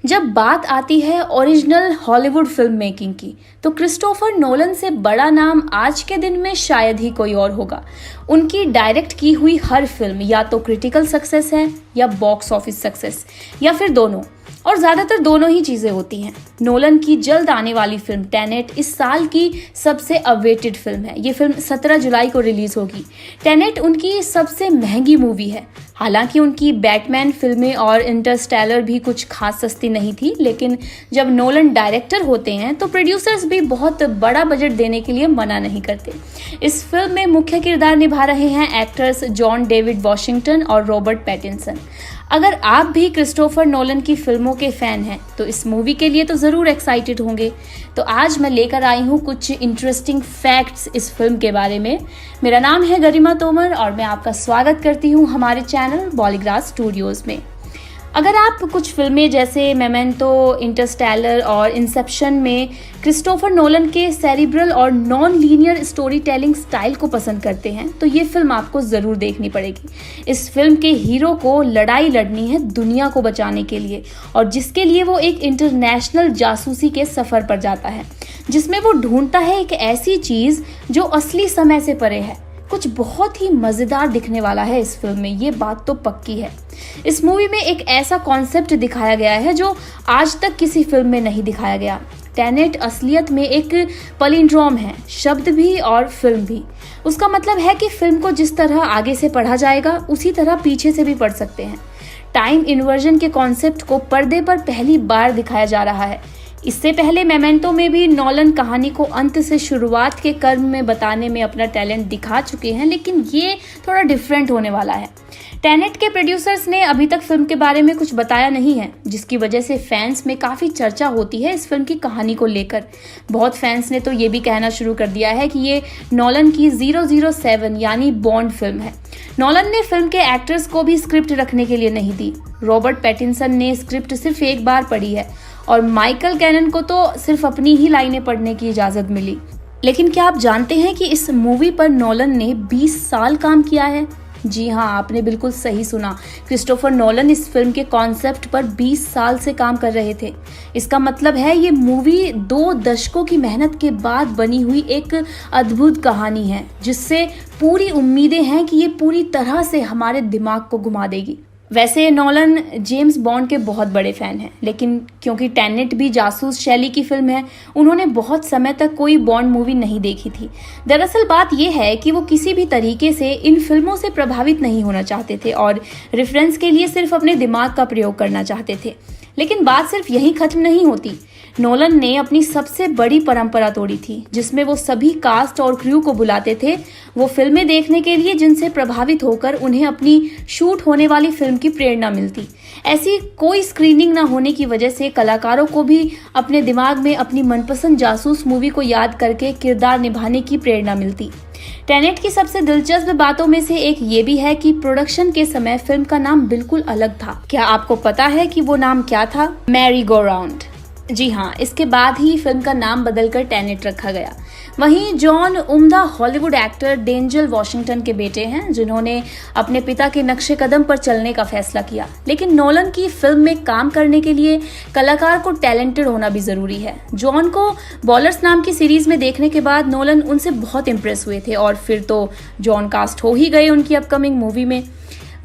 जब बात आती है ओरिजिनल हॉलीवुड फिल्म मेकिंग की, तो क्रिस्टोफर नोलन से बड़ा नाम आज के दिन में शायद ही कोई और होगा। उनकी डायरेक्ट की हुई हर फिल्म या तो क्रिटिकल सक्सेस है या बॉक्स ऑफिस सक्सेस या फिर दोनों, और ज़्यादातर दोनों ही चीज़ें होती हैं। नोलन की जल्द आने वाली फिल्म टेनेट इस साल की सबसे अवेटेड फिल्म है। ये फिल्म 17 जुलाई को रिलीज होगी। टेनेट उनकी सबसे महंगी मूवी है। हालांकि उनकी बैटमैन फिल्में और इंटरस्टेलर भी कुछ खास सस्ती नहीं थी, लेकिन जब नोलन डायरेक्टर होते हैं तो प्रोड्यूसर्स भी बहुत बड़ा बजट देने के लिए मना नहीं करते। इस फिल्म में मुख्य किरदार निभा रहे हैं एक्टर्स जॉन डेविड वॉशिंगटन और रॉबर्ट पैटिंसन। अगर आप भी क्रिस्टोफर नोलन की फिल्मों के फैन हैं तो इस मूवी के लिए तो ज़रूर एक्साइटेड होंगे। तो आज मैं लेकर आई हूँ कुछ इंटरेस्टिंग फैक्ट्स इस फिल्म के बारे में। मेरा नाम है गरिमा तोमर और मैं आपका स्वागत करती हूँ हमारे चैनल बॉलीग्रास स्टूडियोज़ में। अगर आप कुछ फिल्में जैसे मेमेंटो, इंटरस्टेलर और इंसेप्शन में क्रिस्टोफर नोलन के सेरिब्रल और non linear story telling style को पसंद करते हैं तो ये फिल्म आपको ज़रूर देखनी पड़ेगी। इस फिल्म के हीरो को लड़ाई लड़नी है दुनिया को बचाने के लिए, और जिसके लिए वो एक इंटरनेशनल जासूसी के सफ़र पर जाता है, जिसमें वो ढूंढता है एक ऐसी चीज़ जो असली समय से परे है। कुछ बहुत ही मज़ेदार दिखने वाला है इस फिल्म में, ये बात तो पक्की है। इस मूवी में एक ऐसा कॉन्सेप्ट दिखाया गया है जो आज तक किसी फिल्म में नहीं दिखाया गया। टेनेट असलियत में एक पलिंड्रोम है, शब्द भी और फिल्म भी। उसका मतलब है कि फिल्म को जिस तरह आगे से पढ़ा जाएगा उसी तरह पीछे से भी पढ़ सकते हैं। टाइम इन्वर्जन के कॉन्सेप्ट को पर्दे पर पहली बार दिखाया जा रहा है। इससे पहले मेमेंटो में भी नोलन कहानी को अंत से शुरुआत के क्रम में बताने में अपना टैलेंट दिखा चुके हैं, लेकिन ये थोड़ा डिफरेंट होने वाला है। टेनेट के प्रोड्यूसर्स ने अभी तक फिल्म के बारे में कुछ बताया नहीं है, जिसकी वजह से फैंस में काफ़ी चर्चा होती है इस फिल्म की कहानी को लेकर। बहुत फैंस ने तो ये भी कहना शुरू कर दिया है कि ये नोलन की 007 यानी बॉन्ड फिल्म है। नोलन ने फिल्म के एक्टर्स को भी स्क्रिप्ट रखने के लिए नहीं दी। रॉबर्ट पैटिंसन ने स्क्रिप्ट सिर्फ एक बार पढ़ी है और माइकल कैनन को तो सिर्फ अपनी ही लाइनें पढ़ने की इजाज़त मिली। लेकिन क्या आप जानते हैं कि इस मूवी पर नोलन ने 20 साल काम किया है? जी हाँ, आपने बिल्कुल सही सुना। क्रिस्टोफर नोलन इस फिल्म के कॉन्सेप्ट पर 20 साल से काम कर रहे थे। इसका मतलब है ये मूवी 2 दशकों की मेहनत के बाद बनी हुई एक अद्भुत कहानी है, जिससे पूरी उम्मीदें हैं कि ये पूरी तरह से हमारे दिमाग को घुमा देगी। वैसे नोलन जेम्स बॉन्ड के बहुत बड़े फैन हैं, लेकिन क्योंकि टेनेट भी जासूस शैली की फिल्म है, उन्होंने बहुत समय तक कोई बॉन्ड मूवी नहीं देखी थी। दरअसल बात यह है कि वो किसी भी तरीके से इन फिल्मों से प्रभावित नहीं होना चाहते थे और रेफरेंस के लिए सिर्फ अपने दिमाग का प्रयोग करना चाहते थे। लेकिन बात सिर्फ यहीं खत्म नहीं होती। नोलन ने अपनी सबसे बड़ी परंपरा तोड़ी थी, जिसमें वो सभी कास्ट और क्रू को बुलाते थे वो फिल्में देखने के लिए जिनसे प्रभावित होकर उन्हें अपनी शूट होने वाली फिल्म की प्रेरणा मिलती। ऐसी कोई स्क्रीनिंग न होने की वजह से कलाकारों को भी अपने दिमाग में अपनी मनपसंद जासूस मूवी को याद करके किरदार निभाने की प्रेरणा मिलती। टेनेट की सबसे दिलचस्प बातों में से एक ये भी है कि प्रोडक्शन के समय फिल्म का नाम बिल्कुल अलग था। क्या आपको पता है कि वो नाम क्या था? Merry go round. जी हाँ, इसके बाद ही फिल्म का नाम बदलकर टेनेट रखा गया। वहीं जॉन उम्दा हॉलीवुड एक्टर डेंजल वॉशिंगटन के बेटे हैं, जिन्होंने अपने पिता के नक्शे कदम पर चलने का फैसला किया। लेकिन नोलन की फिल्म में काम करने के लिए कलाकार को टैलेंटेड होना भी जरूरी है। जॉन को बॉलर्स नाम की सीरीज में देखने के बाद नोलन उनसे बहुत इम्प्रेस हुए थे और फिर तो जॉन कास्ट हो ही गए उनकी अपकमिंग मूवी में।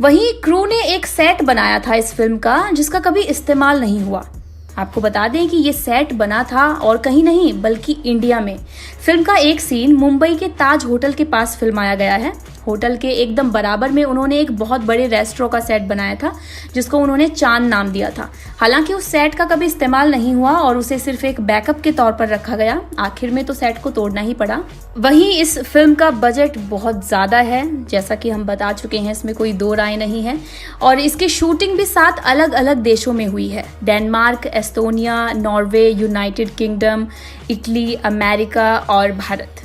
वहीं क्रू ने एक सेट बनाया था इस फिल्म का, जिसका कभी इस्तेमाल नहीं हुआ। आपको बता दें कि ये सेट बना था और कहीं नहीं बल्कि इंडिया में। फिल्म का एक सीन मुंबई के ताज होटल के पास फिल्माया गया है। होटल के एकदम बराबर में उन्होंने एक बहुत बड़े रेस्टोरेंट का सेट बनाया था, जिसको उन्होंने चांद नाम दिया था। हालांकि उस सेट का कभी इस्तेमाल नहीं हुआ और उसे सिर्फ एक बैकअप के तौर पर रखा गया। आखिर में तो सेट को तोड़ना ही पड़ा। वहीं इस फिल्म का बजट बहुत ज़्यादा है, जैसा कि हम बता चुके हैं, इसमें कोई दो राय नहीं है। और इसकी शूटिंग भी 7 अलग अलग देशों में हुई है। Denmark, Estonia, Norway, United kingdom, Italy, America और भारत।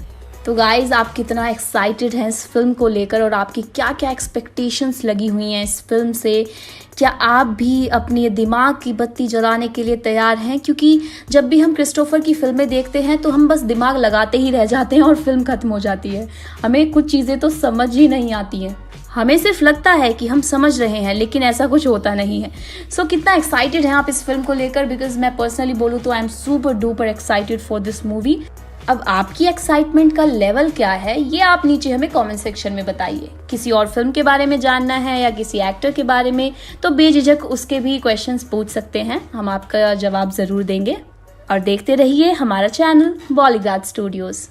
तो गाइज, आप कितना एक्साइटेड हैं इस फिल्म को लेकर और आपकी क्या क्या एक्सपेक्टेशंस लगी हुई हैं इस फिल्म से? क्या आप भी अपनी दिमाग की बत्ती जलाने के लिए तैयार हैं? क्योंकि जब भी हम क्रिस्टोफर की फिल्में देखते हैं तो हम बस दिमाग लगाते ही रह जाते हैं और फिल्म खत्म हो जाती है। हमें कुछ चीज़ें तो समझ ही नहीं आती हैं। हमें सिर्फ लगता है कि हम समझ रहे हैं, लेकिन ऐसा कुछ होता नहीं है। सो कितना एक्साइटेड हैं आप इस फिल्म को लेकर? बिकॉज मैं पर्सनली बोलूँ तो I am super duper excited for this movie. अब आपकी एक्साइटमेंट का लेवल क्या है, ये आप नीचे हमें कमेंट सेक्शन में बताइए। किसी और फिल्म के बारे में जानना है या किसी एक्टर के बारे में, तो बेझिझक उसके भी क्वेश्चंस पूछ सकते हैं, हम आपका जवाब ज़रूर देंगे। और देखते रहिए हमारा चैनल बॉलीग्राड स्टूडियोज़।